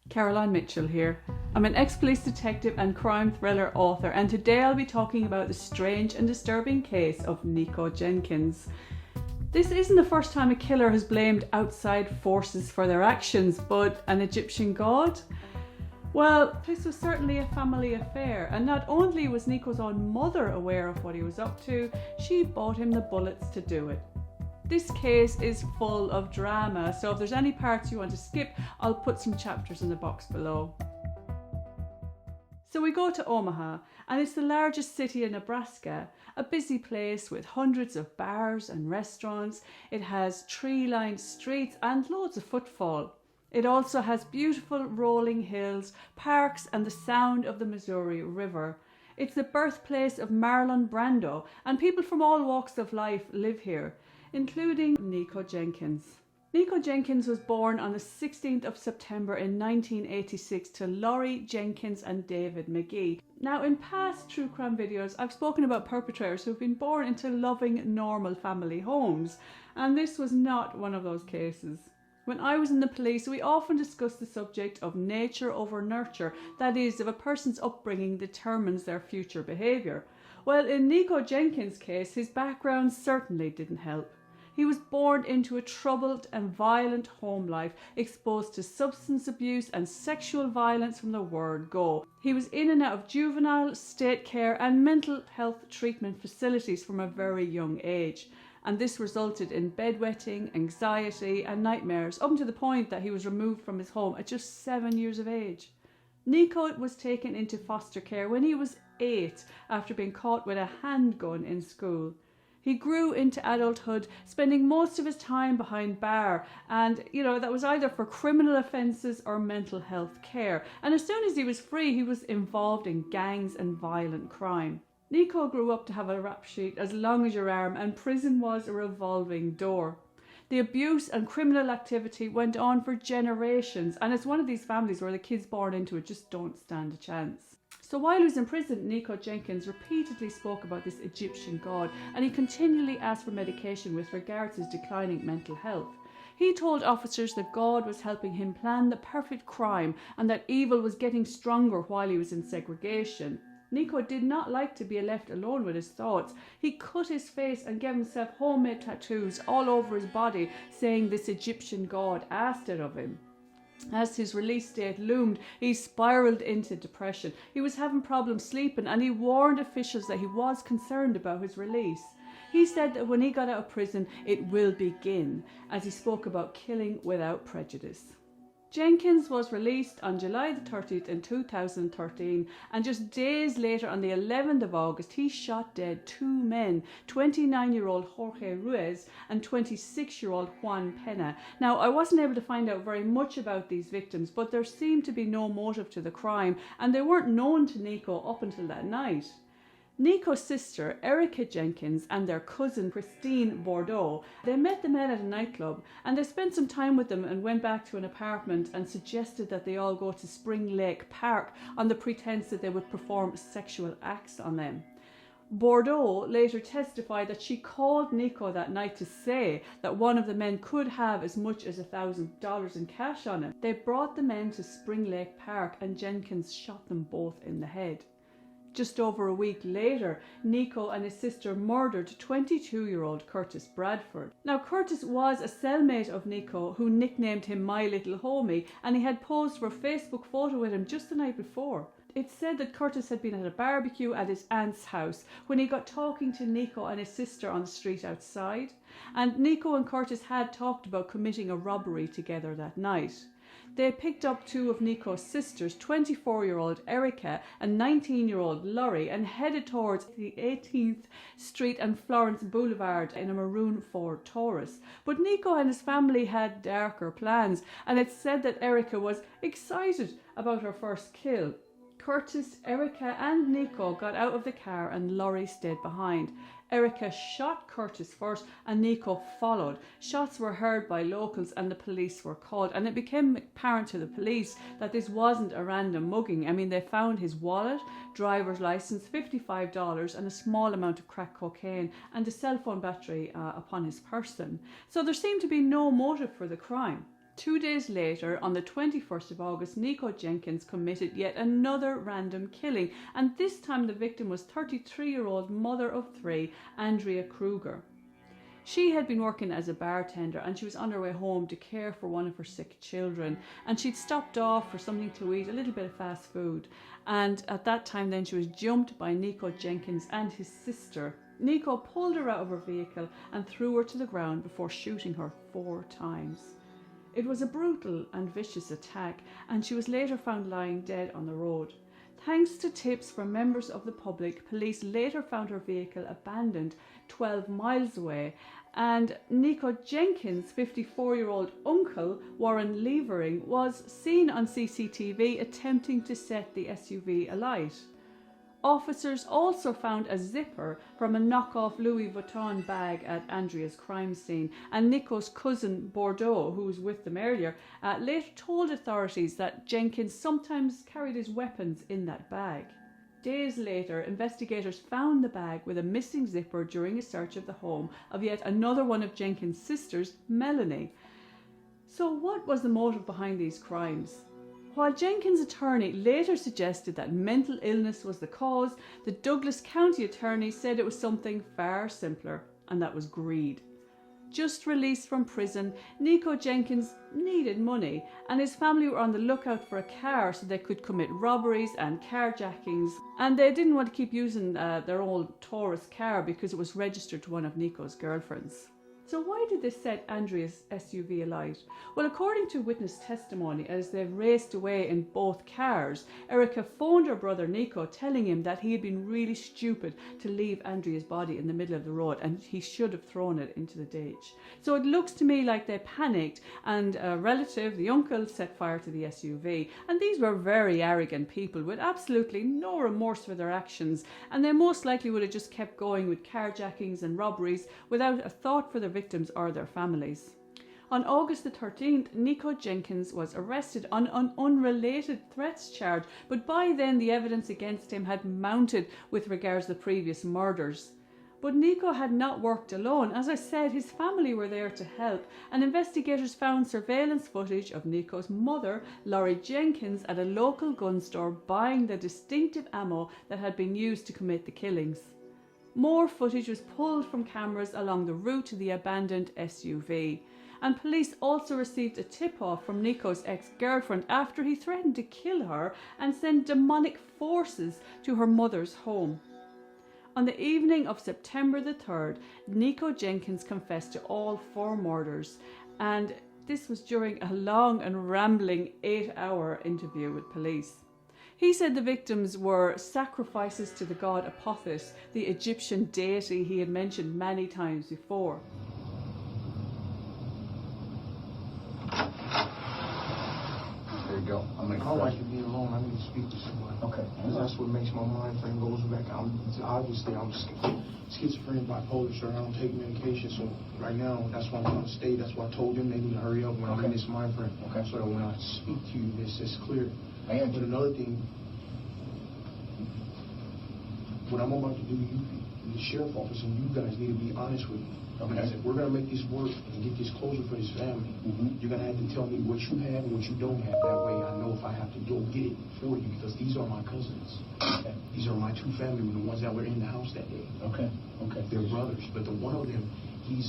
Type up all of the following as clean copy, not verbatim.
Caroline Mitchell here. I'm an ex-police detective and crime thriller author, and today I'll be talking about the strange and disturbing case of Nikko Jenkins. This isn't the first time a killer has blamed outside forces for their actions, but an Egyptian god? Well, this was certainly a family affair, and not only was Nikko's own mother aware of what he was up to, she bought him the bullets to do it. This case is full of drama, so if there's any parts you want to skip, I'll put some chapters in the box below. So we go to Omaha, and it's the largest city in Nebraska, a busy place with hundreds of bars and restaurants. It has tree-lined streets and loads of footfall. It also has beautiful rolling hills, parks and the sound of the Missouri River. It's the birthplace of Marlon Brando, and people from all walks of life live here, including Nikko Jenkins. Nikko Jenkins was born on the 16th of September in 1986 to Laurie Jenkins and David McGee. Now, in past true crime videos, I've spoken about perpetrators who've been born into loving, normal family homes, and this was not one of those cases. When I was in the police, we often discussed the subject of nature over nurture, that is, if a person's upbringing determines their future behaviour. Well, in Nikko Jenkins' case, his background certainly didn't help. He was born into a troubled and violent home life, exposed to substance abuse and sexual violence from the word go. He was in and out of juvenile, state care and mental health treatment facilities from a very young age. And this resulted in bedwetting, anxiety and nightmares, up to the point that he was removed from his home at just 7 years of age. Nikko was taken into foster care when he was 8 after being caught with a handgun in school. He grew into adulthood, spending most of his time behind bar, and that was either for criminal offences or mental health care. And as soon as he was free, he was involved in gangs and violent crime. Nikko grew up to have a rap sheet as long as your arm, and prison was a revolving door. The abuse and criminal activity went on for generations, and it's one of these families where the kids born into it just don't stand a chance. So while he was in prison, Nikko Jenkins repeatedly spoke about this Egyptian god, and he continually asked for medication with regards to his declining mental health. He told officers that God was helping him plan the perfect crime and that evil was getting stronger while he was in segregation. Nikko did not like to be left alone with his thoughts. He cut his face and gave himself homemade tattoos all over his body, saying this Egyptian god asked it of him. As his release date loomed, he spiraled into depression. He was having problems sleeping, and he warned officials that he was concerned about his release. He said that when he got out of prison, it will begin, as he spoke about killing without prejudice. Jenkins was released on July the 30th in 2013, and just days later, on the 11th of August, he shot dead 2 men, 29-year-old Jorge Ruiz and 26-year-old Juan Pena. Now, I wasn't able to find out very much about these victims, but there seemed to be no motive to the crime, and they weren't known to Nikko up until that night. Nikko's sister, Andrea Jenkins, and their cousin, Christine Bordeaux, they met the men at a nightclub, and they spent some time with them and went back to an apartment and suggested that they all go to Spring Lake Park on the pretense that they would perform sexual acts on them. Bordeaux later testified that she called Nikko that night to say that one of the men could have as much as $1,000 in cash on him. They brought the men to Spring Lake Park, and Jenkins shot them both in the head. Just over a week later, Nikko and his sister murdered 22-year-old Curtis Bradford. Now, Curtis was a cellmate of Nikko who nicknamed him My Little Homie, and he had posed for a Facebook photo with him just the night before. It's said that Curtis had been at a barbecue at his aunt's house when he got talking to Nikko and his sister on the street outside, and Nikko and Curtis had talked about committing a robbery together that night. They picked up 2 of Nikko's sisters, 24-year-old Erica and 19-year-old Laurie, and headed towards the 18th Street and Florence Boulevard in a maroon Ford Taurus. But Nikko and his family had darker plans, and it's said that Erica was excited about her first kill. Curtis, Erica and Nikko got out of the car, and Laurie stayed behind. Erica shot Curtis first and Nikko followed. Shots were heard by locals and the police were called, and it became apparent to the police that this wasn't a random mugging. I mean, they found his wallet, driver's license, $55 and a small amount of crack cocaine and a cell phone battery upon his person. So there seemed to be no motive for the crime. 2 days later, on the 21st of August, Nikko Jenkins committed yet another random killing, and this time the victim was 33-year-old mother of 3, Andrea Kruger. She had been working as a bartender and she was on her way home to care for one of her sick children, and she'd stopped off for something to eat, a little bit of fast food, and at that time then she was jumped by Nikko Jenkins and his sister. Nikko pulled her out of her vehicle and threw her to the ground before shooting her 4 times. It was a brutal and vicious attack, and she was later found lying dead on the road. Thanks to tips from members of the public, police later found her vehicle abandoned 12 miles away, and Nikko Jenkins' 54-year-old uncle, Warren Levering, was seen on CCTV attempting to set the SUV alight. Officers also found a zipper from a knockoff Louis Vuitton bag at Andrea's crime scene, and Nikko's cousin Bordeaux, who was with them earlier, later told authorities that Jenkins sometimes carried his weapons in that bag. Days later, investigators found the bag with a missing zipper during a search of the home of yet another one of Jenkins' sisters, Melanie. So what was the motive behind these crimes? While Jenkins' attorney later suggested that mental illness was the cause, the Douglas County attorney said it was something far simpler, and that was greed. Just released from prison, Nikko Jenkins needed money, and his family were on the lookout for a car so they could commit robberies and carjackings, and they didn't want to keep using their old Taurus car because it was registered to one of Nikko's girlfriends. So why did they set Andrea's SUV alight? Well, according to witness testimony, as they raced away in both cars, Erica phoned her brother Nikko, telling him that he had been really stupid to leave Andrea's body in the middle of the road and he should have thrown it into the ditch. So it looks to me like they panicked, and a relative, the uncle, set fire to the SUV. And these were very arrogant people with absolutely no remorse for their actions, and they most likely would have just kept going with carjackings and robberies without a thought for their victims or their families. On August the 13th, Nikko Jenkins was arrested on an unrelated threats charge, but by then the evidence against him had mounted with regards to the previous murders. But Nikko had not worked alone. As I said, his family were there to help, and investigators found surveillance footage of Nikko's mother, Laurie Jenkins, at a local gun store buying the distinctive ammo that had been used to commit the killings. More footage was pulled from cameras along the route to the abandoned SUV. And police also received a tip-off from Nikko's ex-girlfriend after he threatened to kill her and send demonic forces to her mother's home. On the evening of September the 3rd, Nikko Jenkins confessed to all 4 murders, and this was during a long and rambling 8-hour interview with police. He said the victims were sacrifices to the god Apophis, the Egyptian deity he had mentioned many times before. There you go. I don't like to be alone. I need to speak to someone. Okay. That's what makes my mind frame goes back. Obviously I'm schizophrenic, bipolar, sir. I don't take medication, so right now that's why I'm trying to stay. That's why I told them they need to hurry up when I'm in this mind frame. Okay. So that when I speak to you, it's clear. But another thing, what I'm about to do, the sheriff office and you guys need to be honest with me. Okay. Because if we're going to make this work and get this closure for this family, you're going to have to tell me what you have and what you don't have. That way I know if I have to go get it for you, because these are my cousins. Okay. These are my 2 family members, the ones that were in the house that day. Okay. Okay. They're brothers, but the one of them, you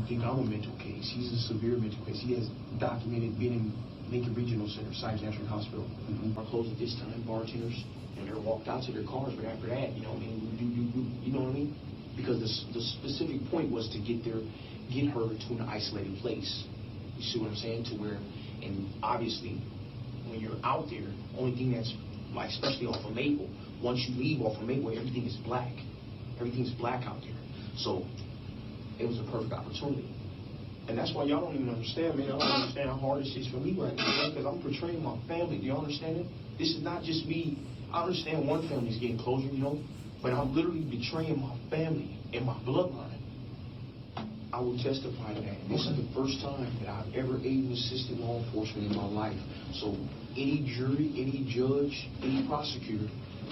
think I'm a mental case. He's a severe mental case. He has documented being in Lincoln Regional Center, Psychiatric Hospital. Are closed at this time, bartenders, and they're walked out to their cars, but after that, you know what I mean? You know what I mean? Because the specific point was to get her to an isolated place. You see what I'm saying? To where, and obviously, when you're out there, only thing that's, like, especially off of Maple, once you leave off of Maple, everything is black. Everything's black out there. So, it was a perfect opportunity. And that's why y'all don't even understand, man. Y'all don't understand how hard this is for me right now, because I'm portraying my family. Do you understand it? This is not just me. I understand one family's getting closure, you know, but I'm literally betraying my family and my bloodline. I will testify to that. And this is the first time that I've ever aided and assisted law enforcement in my life. So any jury, any judge, any prosecutor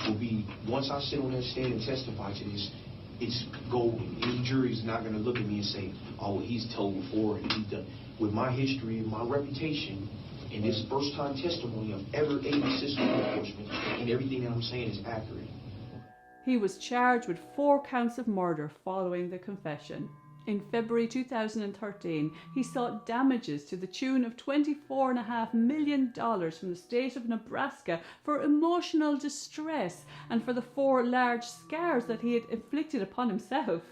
will be, once I sit on that stand and testify to this, it's golden. Any jury is not going to look at me and say, oh, he's told before and he's done. With my history and my reputation, and this first-time testimony of ever aiding system enforcement, and everything that I'm saying is accurate. He was charged with 4 counts of murder following the confession. In February 2013, he sought damages to the tune of $24.5 million from the state of Nebraska for emotional distress and for the 4 large scars that he had inflicted upon himself.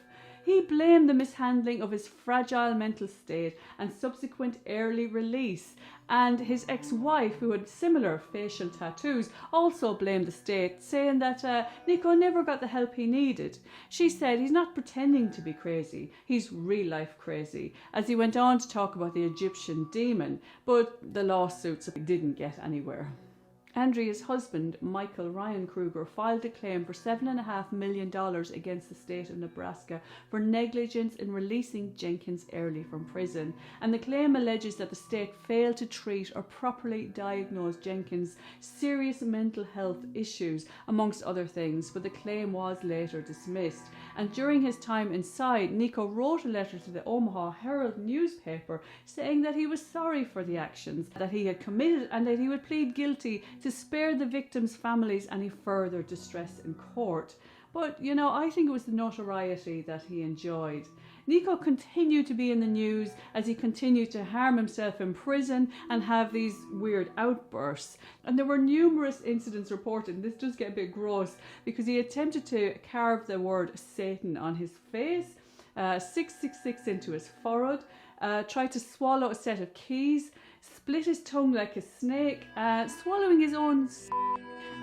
He blamed the mishandling of his fragile mental state and subsequent early release, and his ex-wife, who had similar facial tattoos, also blamed the state, saying that Nikko never got the help he needed. She said he's not pretending to be crazy, he's real-life crazy, as he went on to talk about the Egyptian demon, but the lawsuits didn't get anywhere. Andrea's husband, Michael Ryan Kruger, filed a claim for $7.5 million against the state of Nebraska for negligence in releasing Jenkins early from prison. And the claim alleges that the state failed to treat or properly diagnose Jenkins' serious mental health issues, amongst other things, but the claim was later dismissed. And during his time inside, Nikko wrote a letter to the Omaha Herald newspaper saying that he was sorry for the actions that he had committed and that he would plead guilty to spare the victims' families any further distress in court. But, you know, I think it was the notoriety that he enjoyed. Nikko continued to be in the news as he continued to harm himself in prison and have these weird outbursts. And there were numerous incidents reported, and this does get a bit gross, because he attempted to carve the word Satan on his face, 666 into his forehead, tried to swallow a set of keys, split his tongue like a snake, swallowing his own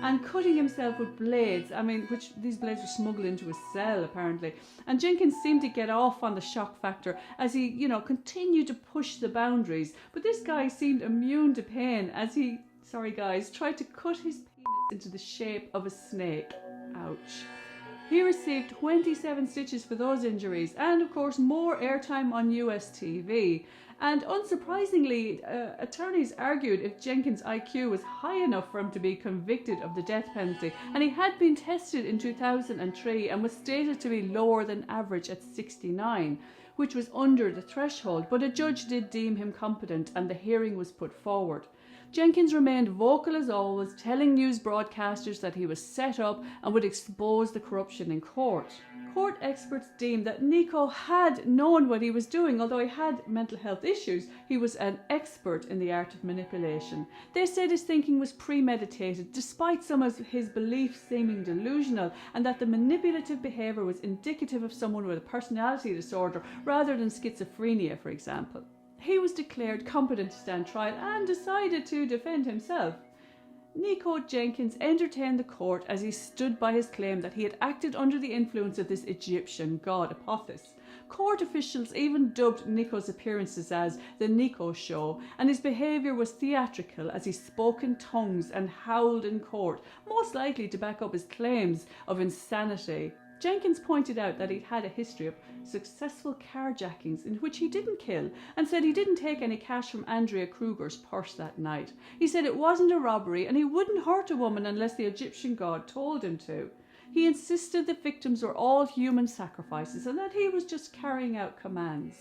and cutting himself with blades, which these blades were smuggled into his cell apparently. And Jenkins seemed to get off on the shock factor as he, continued to push the boundaries. But this guy seemed immune to pain as he, tried to cut his penis into the shape of a snake. Ouch. He received 27 stitches for those injuries and, of course, more airtime on US TV. And unsurprisingly, attorneys argued if Jenkins' IQ was high enough for him to be convicted of the death penalty, and he had been tested in 2003 and was stated to be lower than average at 69, which was under the threshold, but a judge did deem him competent and the hearing was put forward. Jenkins remained vocal as always, telling news broadcasters that he was set up and would expose the corruption in court. Court experts deemed that Nikko had known what he was doing. Although he had mental health issues, he was an expert in the art of manipulation. They said his thinking was premeditated, despite some of his beliefs seeming delusional, and that the manipulative behaviour was indicative of someone with a personality disorder rather than schizophrenia, for example. He was declared competent to stand trial and decided to defend himself. Nikko Jenkins entertained the court as he stood by his claim that he had acted under the influence of this Egyptian god Apophis. Court officials even dubbed Nikko's appearances as the Nikko Show, and his behaviour was theatrical as he spoke in tongues and howled in court, most likely to back up his claims of insanity. Jenkins pointed out that he'd had a history of successful carjackings in which he didn't kill, and said he didn't take any cash from Andrea Kruger's purse that night. He said it wasn't a robbery and he wouldn't hurt a woman unless the Egyptian god told him to. He insisted the victims were all human sacrifices and that he was just carrying out commands.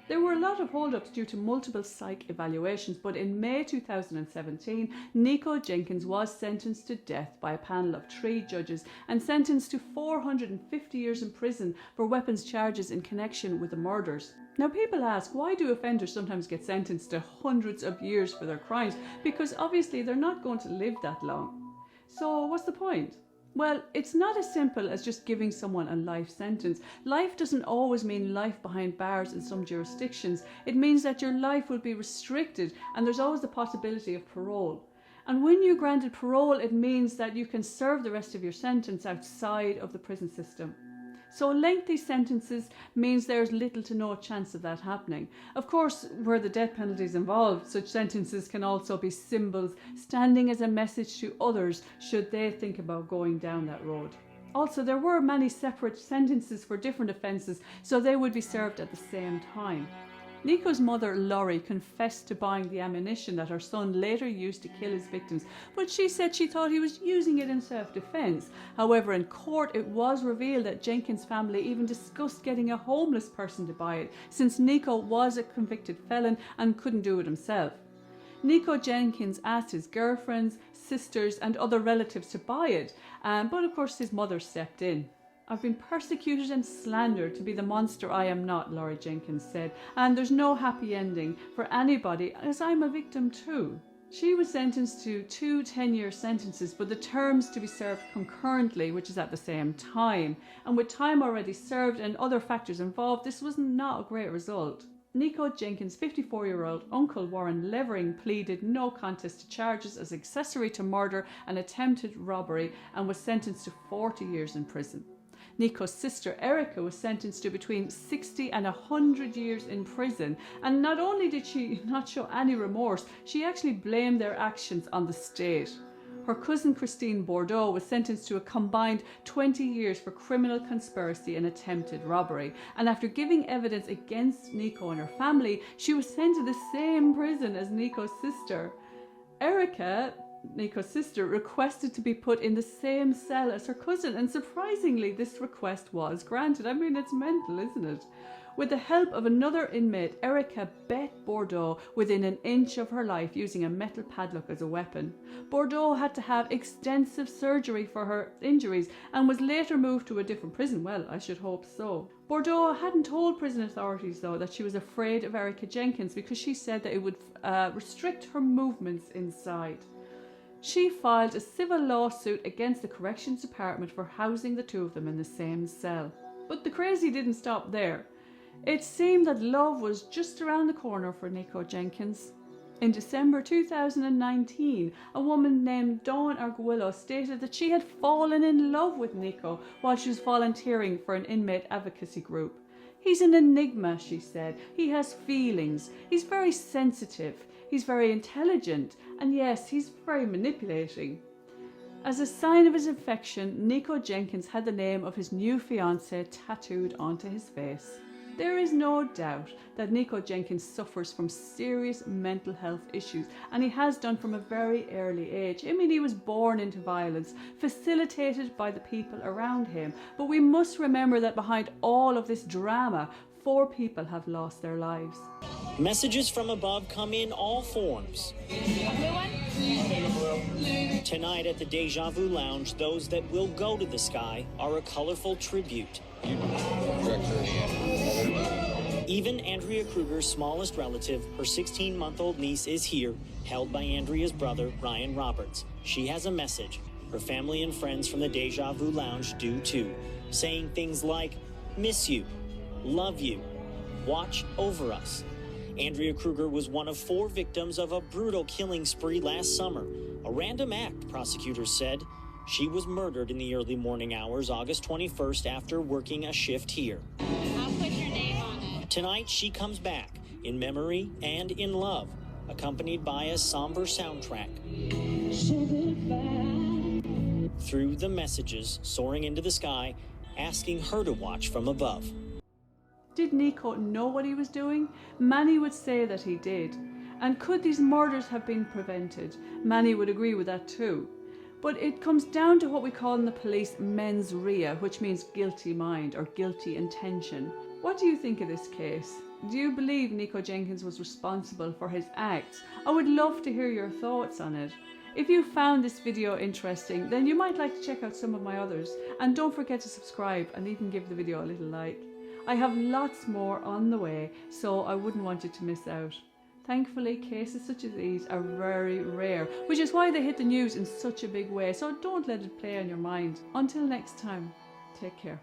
There were a lot of hold-ups due to multiple psych evaluations, but in May 2017, Nikko Jenkins was sentenced to death by a panel of 3 judges and sentenced to 450 years in prison for weapons charges in connection with the murders. Now people ask, why do offenders sometimes get sentenced to hundreds of years for their crimes? Because obviously they're not going to live that long. So what's the point? Well, it's not as simple as just giving someone a life sentence. Life doesn't always mean life behind bars in some jurisdictions. It means that your life will be restricted and there's always the possibility of parole. And when you're granted parole, it means that you can serve the rest of your sentence outside of the prison system. So lengthy sentences means there's little to no chance of that happening. Of course, where the death penalty is involved, such sentences can also be symbols standing as a message to others should they think about going down that road. Also, there were many separate sentences for different offences, so they would be served at the same time. Nikko's mother, Laurie, confessed to buying the ammunition that her son later used to kill his victims, but she said she thought he was using it in self-defense. However, in court it was revealed that Jenkins' family even discussed getting a homeless person to buy it, since Nikko was a convicted felon and couldn't do it himself. Nikko Jenkins asked his girlfriends, sisters and other relatives to buy it, but of course his mother stepped in. "I've been persecuted and slandered to be the monster I am not," Laurie Jenkins said, "and there's no happy ending for anybody as I'm a victim too." She was sentenced to 2 10-year sentences, but the terms to be served concurrently, which is at the same time. And with time already served and other factors involved, this was not a great result. Nikko Jenkins' 54-year-old uncle Warren Levering pleaded no contest to charges as accessory to murder and attempted robbery and was sentenced to 40 years in prison. Nikko's sister Erica was sentenced to between 60 and 100 years in prison, and not only did she not show any remorse, she actually blamed their actions on the state. Her cousin Christine Bordeaux was sentenced to a combined 20 years for criminal conspiracy and attempted robbery, and after giving evidence against Nikko and her family, she was sent to the same prison as Nikko's sister. Erica, Nikko's sister, requested to be put in the same cell as her cousin, and surprisingly this request was granted. I mean, it's mental, isn't it? With the help of another inmate, Erica bet Bordeaux within an inch of her life using a metal padlock as a weapon. Bordeaux had to have extensive surgery for her injuries and was later moved to a different prison. Well, I should hope so. Bordeaux hadn't told prison authorities, though, that she was afraid of Erica Jenkins because she said that it would restrict her movements inside. She filed a civil lawsuit against the Corrections Department for housing the two of them in the same cell. But the crazy didn't stop there. It seemed that love was just around the corner for Nikko Jenkins. In December 2019, a woman named Dawn Arguello stated that she had fallen in love with Nikko while she was volunteering for an inmate advocacy group. "He's an enigma," she said. "He has feelings. He's very sensitive. He's very intelligent. And yes, he's very manipulating." As a sign of his affection, Nikko Jenkins had the name of his new fiancée tattooed onto his face. There is no doubt that Nikko Jenkins suffers from serious mental health issues, and he has done from a very early age. I mean, he was born into violence, facilitated by the people around him. But we must remember that behind all of this drama, 4 people have lost their lives. Messages from above come in all forms. Tonight at the Deja Vu Lounge, those that will go to the sky are a colorful tribute. Even Andrea Kruger's smallest relative, her 16-month-old niece, is here, held by Andrea's brother, Ryan Roberts. She has a message. Her family and friends from the Deja Vu Lounge do too, saying things like, "Miss you, love you, watch over us." Andrea Kruger was one of 4 victims of a brutal killing spree last summer. A random act, prosecutors said. She was murdered in the early morning hours, August 21st, after working a shift here. I'll put your name on it. Tonight, she comes back, in memory and in love, accompanied by a somber soundtrack. Through the messages soaring into the sky, asking her to watch from above. Did Nikko know what he was doing? Many would say that he did. And could these murders have been prevented? Many would agree with that too. But it comes down to what we call in the police mens rea, which means guilty mind or guilty intention. What do you think of this case? Do you believe Nikko Jenkins was responsible for his acts? I would love to hear your thoughts on it. If you found this video interesting, then you might like to check out some of my others. And don't forget to subscribe and even give the video a little like. I have lots more on the way, so I wouldn't want you to miss out. Thankfully, cases such as these are very rare, which is why they hit the news in such a big way, so don't let it play on your mind. Until next time, take care.